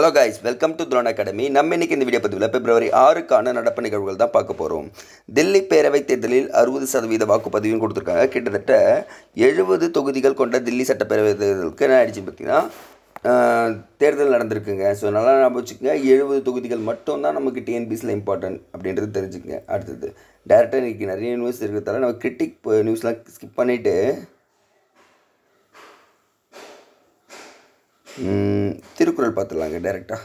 Hello guys, welcome to Throne Academy. நம்ம இன்னைக்கு இந்த வீடியோ பதிவில் பிப்ரவரி 6க்கான நடப்பு நிகழ்வுகள் தான் பார்க்க போகிறோம். தில்லி பேரவைத் தேர்தலில் 60% வாக்குப்பதிவும் கொடுத்துருக்காங்க. கிட்டத்தட்ட 70 தொகுதிகள் கொண்ட தில்லி சட்டப்பேரவை தேர்தலுக்கு என்ன ஆயிடுச்சு பார்த்தீங்கன்னா தேர்தல் நடந்திருக்குங்க. ஸோ நல்லா ஞாபகம் வச்சுக்கோங்க, 70 தொகுதிகள் மட்டும்தான் நமக்கு டிஎன்பிசியில் இம்பார்ட்டன்ட் அப்படின்றது தெரிஞ்சுக்கங்க. அடுத்தது டேரெக்டாக இன்றைக்கி நிறைய நியூஸ் இருக்கிறதால நம்ம கிரிட்டிக் நியூஸ்லாம் ஸ்கிப் பண்ணிவிட்டு திருக்குறள் பார்த்துடலாங்க. டைரெக்டாக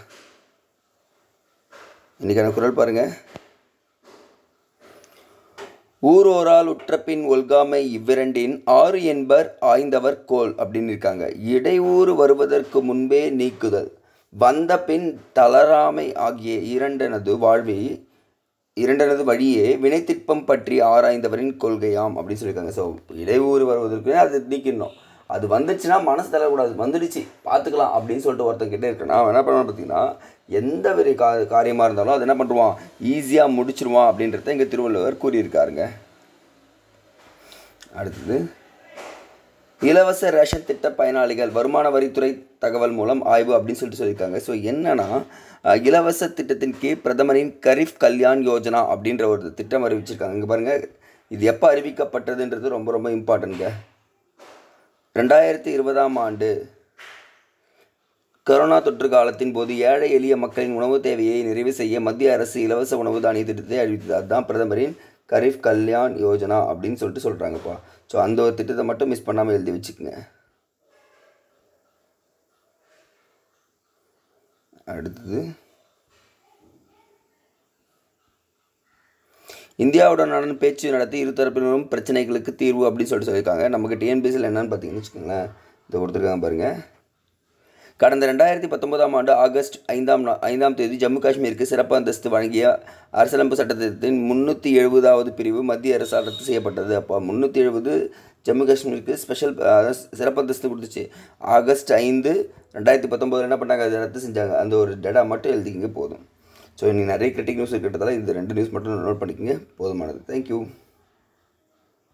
இன்றைக்கான குறள் பாருங்கள். ஊரோரால் உற்றப்பின் ஒல்காமை இவ்விரண்டின் ஆறு என்பர் ஆய்ந்தவர் கோல் அப்படின்னு இருக்காங்க. இடையூறு வருவதற்கு முன்பே நீக்குதல், வந்த பின் தளராமை ஆகிய இரண்டனது வழியே வினைத்திற்பம் பற்றி ஆராய்ந்தவரின் கொள்கையாம் அப்படின்னு சொல்லியிருக்காங்க. ஸோ இடையூறு வருவதற்கு அது நீக்கிடணும். அது வந்துச்சுன்னா மனசு தரக்கூடாது, வந்துடுச்சு பார்த்துக்கலாம் அப்படின்னு சொல்லிட்டு ஒருத்தங்கிட்டே இருக்கேன். நான் என்ன பண்ணுவேன் பார்த்தீங்கன்னா, எந்த ஒரு காரியமாக இருந்தாலும் அது என்ன பண்ணுவான், ஈஸியாக முடிச்சிருவான் அப்படின்றத இங்கே திருவள்ளுவர் கூறியிருக்காருங்க. அடுத்தது இலவச ரேஷன் திட்ட பயனாளிகள் வருமான வரித்துறை தகவல் மூலம் ஆய்வு அப்படின்னு சொல்லியிருக்காங்க. ஸோ என்னன்னா, இலவச திட்டத்தின் கீழ் பிரதமரின் கரீஃப் கல்யாண் யோஜனா அப்படின்ற ஒரு திட்டம் அறிவிச்சிருக்காங்க. இங்கே பாருங்கள், இது எப்போ அறிவிக்கப்பட்டதுன்றது ரொம்ப ரொம்ப இம்பார்ட்டன்ட்ங்க. 2020ஆம் ஆண்டு கொரோனா தொற்று காலத்தின் போது ஏழை எளிய மக்களின் உணவு தேவையை நிறைவு செய்ய மத்திய அரசு இலவச உணவு தானிய திட்டத்தை அறிவித்தது. அதுதான் பிரதமரின் கரீஃப் கல்யாண் யோஜனா அப்படின்னு சொல்கிறாங்கப்பா. ஸோ அந்த ஒரு திட்டத்தை மட்டும் மிஸ் பண்ணாமல் எழுதி வச்சுக்கோங்க. அடுத்தது இந்தியாவுடனான பேச்சு நடத்தி இருதரப்பினரும் பிரச்சனைகளுக்கு தீர்வு அப்படின்னு சொல்லியிருக்காங்க. நமக்கு டிஎன்பிசியில் என்னன்னு பார்த்தீங்கன்னு வச்சுக்கோங்களேன், இதை கொடுத்துருக்காங்க பாருங்கள். கடந்த 2019ஆம் ஆண்டு ஆகஸ்ட் 5ஆம் தேதி ஜம்மு காஷ்மீருக்கு சிறப்பு அந்தஸ்து வழங்கிய அரசியலமைப்பு சட்டத்திட்டத்தின் 370வது பிரிவு மத்திய அரசால் ரத்து செய்யப்பட்டது. அப்போ 370 ஜம்மு காஷ்மீருக்கு ஸ்பெஷல் சிறப்பு அந்தஸ்து கொடுத்துச்சு. ஆகஸ்ட் 5, 2019 என்ன பண்ணாங்க, அதை ரத்து செஞ்சாங்க. அந்த ஒரு டேட்டா மட்டும் எழுதிக்கிங்க போதும். ஸோ இன்றைக்கி நிறைய கிரிட்டிக் நியூஸ் இருக்கிறதால இந்த 2 நியூஸ் மட்டும் நோட் பண்ணிக்கோங்க, போதுமானது. தேங்க்யூ.